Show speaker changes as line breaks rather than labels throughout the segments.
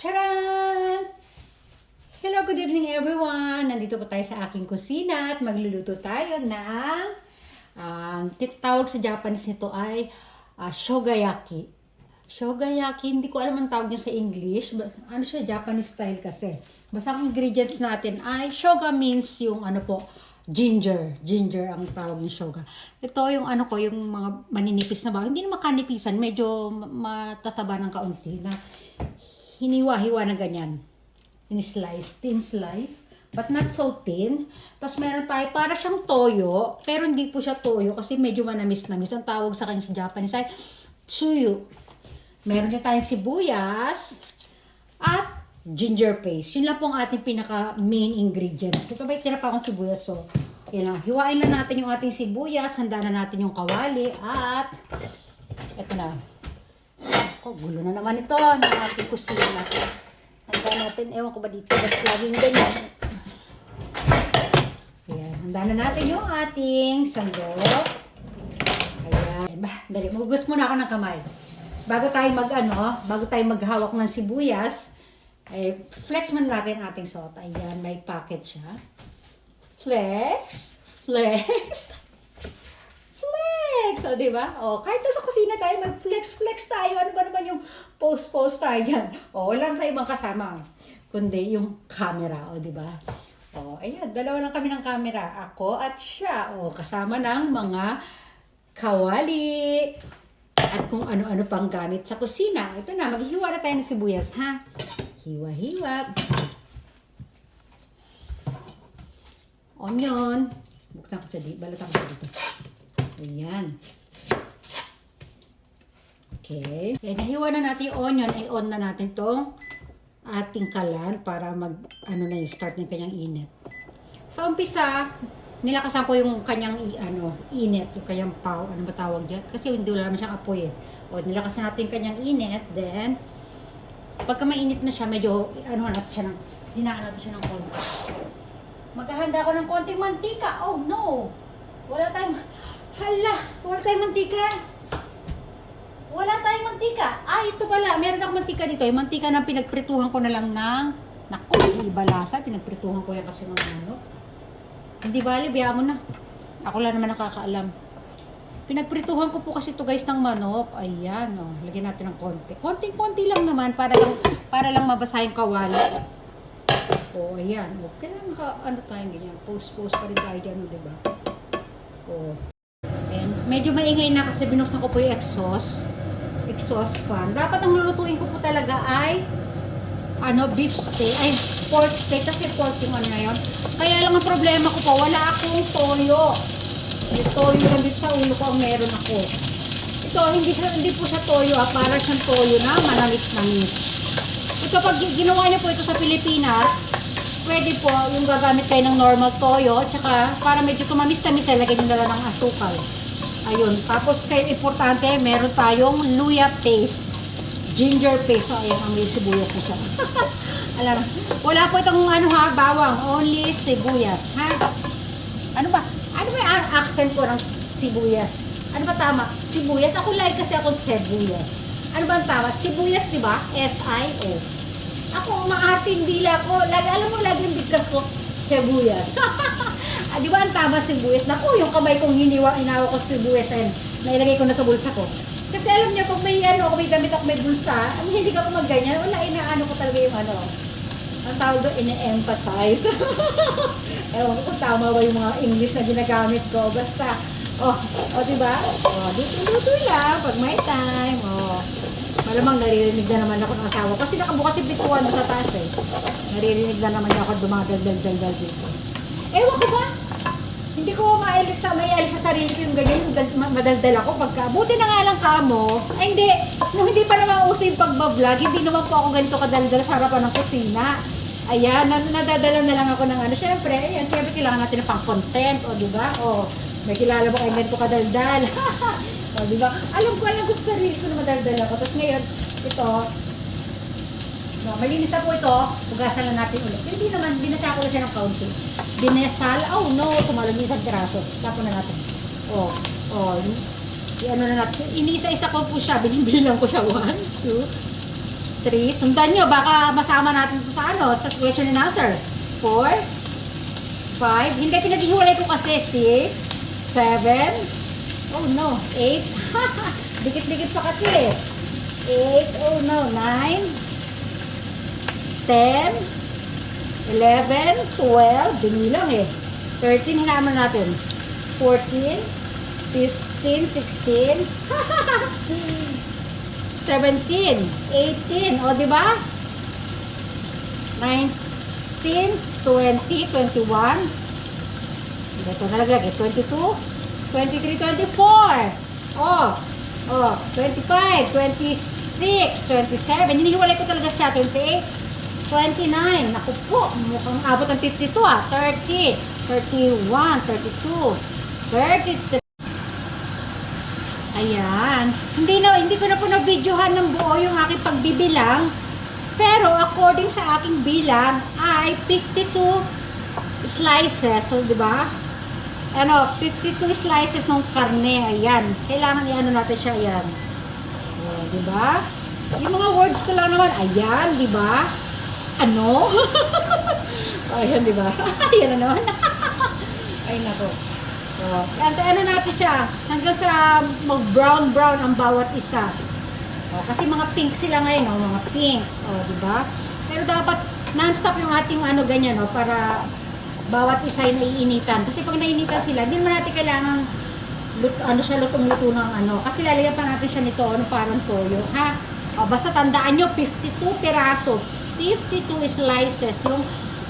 Charan! Hello, good evening everyone! Nandito po tayo sa aking kusina at magluluto tayo ng tawag sa Japanese nito ay shogayaki. Shogayaki, hindi ko alam ang tawag niya sa English. Ano siya, Japanese style kasi. Basta ang ingredients natin ay shoga means yung ginger. Ginger ang tawag ng shoga. Ito yung yung mga maninipis na ba. Hindi naman kanipisan, medyo matataba ng kaunti na hiniwa-hiwa na ganyan. In-slice, thin slice, but not so thin. Tapos meron tayo, para siyang toyo, pero hindi po siya toyo kasi medyo manamis-namis. Ang tawag sa kanya sa Japanese ay tsuyu. Meron din tayong sibuyas at ginger paste. Yun lang po ang ating pinaka-main ingredients. Ito ba itinapa akong sibuyas? So, yan lang. Hiwain lang natin yung ating sibuyas. Handa na natin yung kawali. At, ito na. Gulo na naman ito ng ating kusina. Handa natin, ewan ko ba dito, basta laging ganyan. Ayan, handa na natin yung ating sandok. Ayan, dali, magugas muna ako ng kamay. Bago tayo maghawak ng sibuyas, flex man natin ating salt. Ayan, may packet siya. Flex, flex. So, di ba? Kahit nasa kusina tayo, mag-flex tayo. Ano ba naman yung post tayo dyan? Wala tayo ibang kasama. Kundi yung camera, di ba? Ayan, dalawa lang kami ng camera. Ako at siya. Kasama ng mga kawali. At kung ano-ano pang gamit sa kusina. Ito na, maghihiwa na tayo ng sibuyas, ha? Hiwa-hiwa. Onion. Buksan ko siya dito. Balatan ko siya dito. Ayan. Okay. Nahiwa na natin yung onion. I-on na natin tong ating kalan para start ng kanyang init. Sa umpisa, nilakasan ko yung kanyang init, yung kanyang paw, ano ba tawag dyan? Kasi hindi wala naman siyang apoy eh. Nilakasan natin yung kanyang init, then, pagka mainit na siya, medyo, dinaan natin siya ng konti. Maghahanda ako ng konting mantika. Oh no! Wala tayong mantika. Wala tayong mantika. Ito pala, meron akong mantika dito. Yung mantika na pinagprituhan ko na lang iba lasa. Pinagprituhan ko yan kasi ng Hindi bali, biyaan mo na. Ako lang naman nakakaalam. Pinagprituhan ko po kasi ito guys ng manok. Ayan, lagyan natin ng konti. Konting-konti lang naman para lang mabasa yung kawali. Ayan. Okay lang tayong ganyan. Post pa rin tayo dyan, di ba? Ayan. Medyo maingay na kasi binuksan ko po yung exhaust fan. Dapat ang lulutuin ko po talaga ay beef steak, pork steak, kasi pork yung na yun. Kaya lang ang problema ko po, wala akong toyo. Yung toyo lang dito sa ulo ko ang meron ako. Ito, hindi po siya toyo, para siyang toyo na manamis-namis. Ito, pag ginawa niyo po ito sa Pilipinas, pwede po yung gagamit kayo ng normal toyo, tsaka para medyo tumamis-tamis, lagyan nyo na lang ng asukal. Ayun, tapos kayo importante, meron tayong luya paste. Ginger paste. Ayan, ang may sibuyas na siya. Alam, wala po itong bawang. Only sibuyas. Ha? Ano ba yung accent ko ng sibuyas? Ano ba tama? Sibuyas? Ako like kasi akong sibuyas. Ano ba ang tama? Sibuyas, di ba? S-I-O. Ako, maating dila ko. Alam mo, lagi yung bigkas ko, sibuyas. Di ba ang tama sibuyas? Naku, yung kamay kong inawa ko sibuyas and nailagay ko na sa bulsa ko. Kasi alam niya, pag may may gamit ako, may bulsa, hindi ka po magganyan, wala, inaano ko talaga yung ang tawag doon, ine-emphasize. Ewan ko kung tama ba yung mga English na ginagamit ko. Basta, diba? Luto lang, pag may time, malamang naririnig na naman ako ng asawa. Kasi nakabukas yung bituan mo sa taas eh. Naririnig na naman ako dumadal-dal dito. Ewan ko ba? Hindi ko maialis sa sarili ko yung ganyan, yung madaldal ako pagka. Buti na nga lang kamo. Hindi. Nung hindi pa naman uso yung pagbablog, hindi naman po ako ganito kadaldal sa harapan ng kusina. Ayan, nadadala na lang ako ng Siyempre, kailangan natin ng pang-content, diba? May kilala mo kayo ganito kadaldal. Diba? Alam ko gusto sa sarili ko na madaldal ako. Tapos ngayon, ito, malinis na po ito, hugasan lang natin ulit. Hindi naman, binasa ko lang siya ng kaunti. Binesal, tumalong isang piraso. Tapos na natin. Na natin. Iniisa-isa ko po siya, binibilang ko siya. 1, 2, 3. Sundan nyo, baka masama natin ito sa ano, sa question and answer. 4, 5. Hindi, pinaghihiwalay ko kasi. 6, 7. Oh no, 8. Dikit-dikit pa kasi eh. 8, oh no, 9, 10, 11, 12, binilang eh. 13, hinaman natin. 14, 15, 16, 17, 18, o diba? 19, 20, 21, ito nalaglag eh, 22, 23, 24, oh, 25, 26, 27, hinihiwalay ko talaga siya, 28, 29, naku po, mukhang abot ng 52 30, 31, 32, 33. Ayan. Hindi ko na po na-videohan ng buo yung aking pagbibilang. Pero according sa aking bilang ay 52 slices. So, di ba? 52 slices ng karne. Ayan. Kailangan i-ano natin siya. Ayan. O, di ba? Yung mga words ko lang naman. Ayan, di ba? Ano? Ayan, di ba? Ayan na naman. Ay, nako. So, ano natin siya hanggang sa mag-brown-brown ang bawat isa. O, kasi mga pink sila ngayon, mga pink. O, di ba? Pero dapat non-stop yung ating ano ganyan, para bawat isa ay naiinitan. Kasi pag naiinitan sila, hindi naman natin kailangan lutong-luto ng ano. Kasi lalagyan pa natin siya nito, parang toyo, ha? O, basta tandaan nyo, 52 piraso, 52 slices yung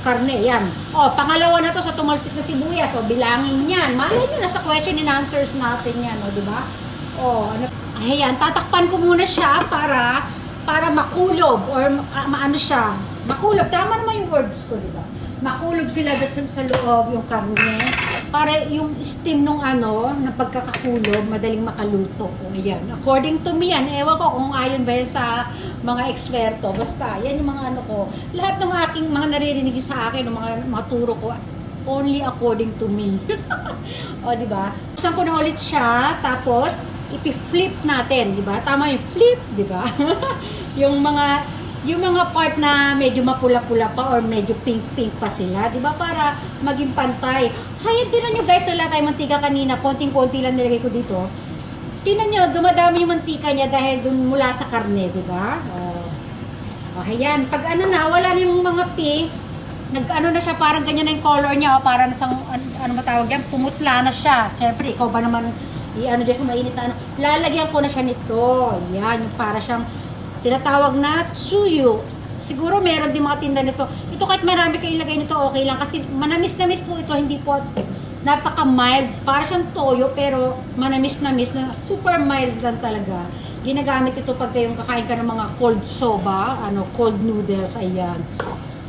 karne, yan. O, pangalawa na to sa tumalsik na sibuyas. O, bilangin yan. Malay nyo na sa question and answers natin yan, o, di ba? O, ano, ayan, tatakpan ko muna siya para makulob or maano siya. Makulob, tama naman yung words ko, di ba? Makulob sila sa loob yung karne para yung steam nung ng pagkakakulob madaling makaluto. O, ayan. According to me yan, ewan ko kung ayon ba yan sa mga eksperto. Basta, yan yung mga ano ko. Lahat ng aking mga naririnig sa akin, ng mga turo ko, only according to me. O, di ba? Buksan ko na ulit siya, tapos ipi-flip natin, di ba? Tama yung flip, di ba? yung mga part na medyo mapula-pula pa or medyo pink-pink pa sila, di ba? Para maging pantay. Hayaan din nyo guys, wala tayong mantika kanina, konting-konti lang nilagay ko dito. Tingnan nyo, dumadami yung mantika niya dahil dun mula sa karne, di ba? Ayan, pag wala na yung mga pink, nag-ano na siya, parang ganyan na yung color niya, para na ano matawag yan, pumutla na siya. Siyempre, ikaw ba naman, dyan sa mainit na lalagyan ko na siya nito. Yan, yung para siyang tinatawag na tsuyu. Siguro meron din mga tinda nito. Ito kahit marami kayo ilagay nito, okay lang. Kasi manamis-namis po ito, hindi po napaka-mild. Para siyang toyo, pero manamis-namis na super mild lang talaga. Ginagamit ito pag kayong kakain ka ng mga cold soba, cold noodles, ayan.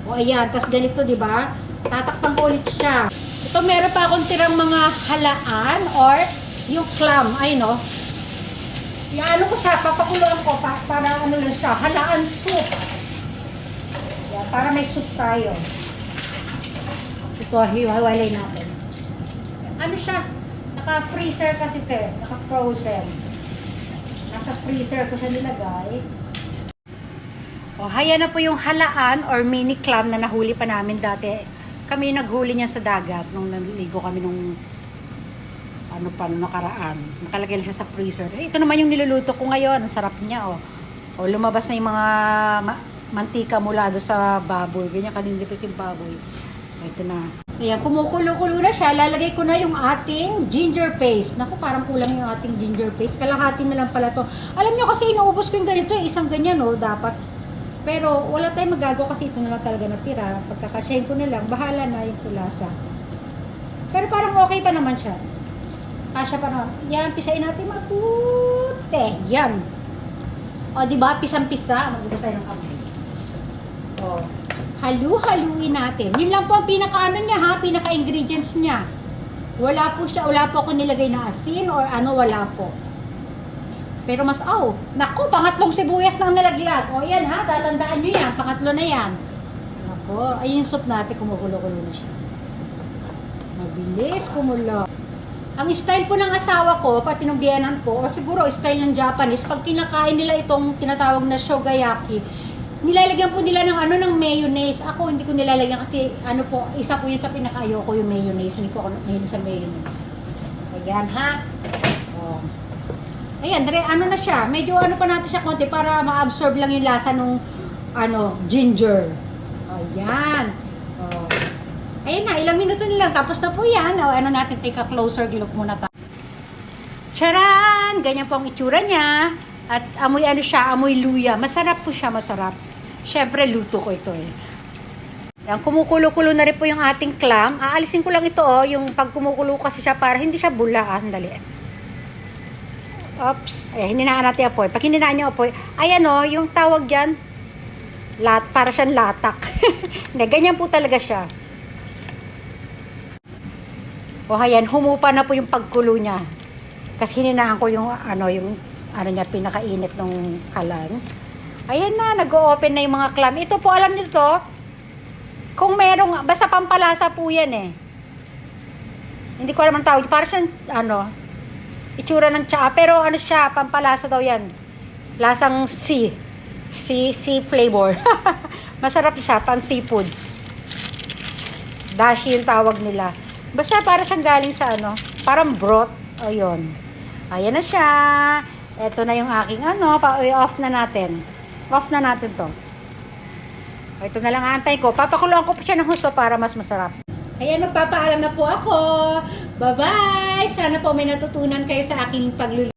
O ayan, tas ganito, di ba? Tatakpan ko ulit siya. Ito meron pa akong tirang mga halaan or yung clam, ay no. Ano ko siya, papakuloan ko para ano lang siya, halaan soup. Yan, para may soup tayo. Ito, hiwalay natin. Ano siya? Naka-freezer kasi naka-frozen. Nasa freezer ko siya nilagay. O, haya na po yung halaan or mini clam na nahuli pa namin dati. Kami naghuli niya sa dagat nung naligo kami nung nakaraan. Nakalagay siya sa freezer. Kasi ito naman yung niluluto ko ngayon. Ang sarap niya, O, lumabas na yung mga mantika mula doon sa baboy. Ganyan kaninipit yung baboy. Ito na. Ayan, kumukulo-kulo na siya. Lalagay ko na yung ating ginger paste. Naku, parang kulang yung ating ginger paste. Kalahati na lang pala to. Alam nyo kasi inuubos ko yung ganito. Isang ganyan, dapat. Pero wala tayong magagawa kasi ito na lang talaga natira. Pagkakasyahin ko na lang, bahala na yung sulasa. Pero parang okay pa naman siya. Kasya pa naman. Yan, pisain natin mabuti. Yan. O, diba? Pisang-pisa. Mag-upasay ng kape. O. Halu-haluin natin. Yun lang po ang pinaka-ano niya, ha? Pinaka-ingredients niya. Wala po ako nilagay na asin or wala po. Pero mas, naku, pangatlong sibuyas na ang nalaglag. O, yan, ha? Tatandaan nyo yan. Pangatlo na yan. Naku, ay yung soup natin, kumukulo-kulo na siya. Mabilis, kumulo. Ang style po ng asawa ko, pati ng biyenan ko, o siguro style ng Japanese, pag kinakain nila itong tinatawag na shogayaki, nilalagyan po nila ng ano, ng mayonnaise. Ako hindi ko nilalagyan kasi ano po, isa po yun sa pinaka-ayoko yung mayonnaise. Hindi ko ako mahilig sa mayonnaise. Ayan ha. Oh. Ayan, ano na siya. Medyo ano pa natin siya konti para ma-absorb lang yung lasa nung ano, ginger. Ayan. Oh. Ayan na, ilang minuto na lang. Tapos na po yan. O, ano natin, take a closer look muna tayo. Charan! Ganyan po ang itsura niya. At amoy ano siya, amoy luya. Masarap po siya, masarap. Siyempre, luto ko ito eh. Yan, kumukulo-kulo na rin po yung ating clam. Aalisin ko lang ito oh, yung pag kumukulo kasi siya para hindi siya bula. Dali. Oops. Ayan, hininaan natin apoy. Pag hininaan nyo apoy, ayan oh, yung tawag dyan, para siyang latak. Hindi, ganyan po talaga siya. O ayan, humupa na po yung pagkulo niya. Kasi hininaan ko yung ano niya, pinakainit ng kalan. Ayan na, nag-o-open na yung mga clam. Ito po, alam niyo to, kung merong, basta pampalasa po yan eh. Hindi ko alam ang tawag. Para siyang, itsura ng tsaa. Pero ano siya, pampalasa daw yan. Lasang sea flavor. Masarap siya, pang seafoods. Dashi yung tawag nila. Basta para siyang galing sa parang broth. Ayun. Ayan na siya. Ito na yung aking off na natin. Off na natin to. Ito na lang aantay ko. Papakuluan ko pa siya ng husto para mas masarap. Ayan, magpapaalam na po ako. Bye-bye! Sana po may natutunan kayo sa aking pagluluto.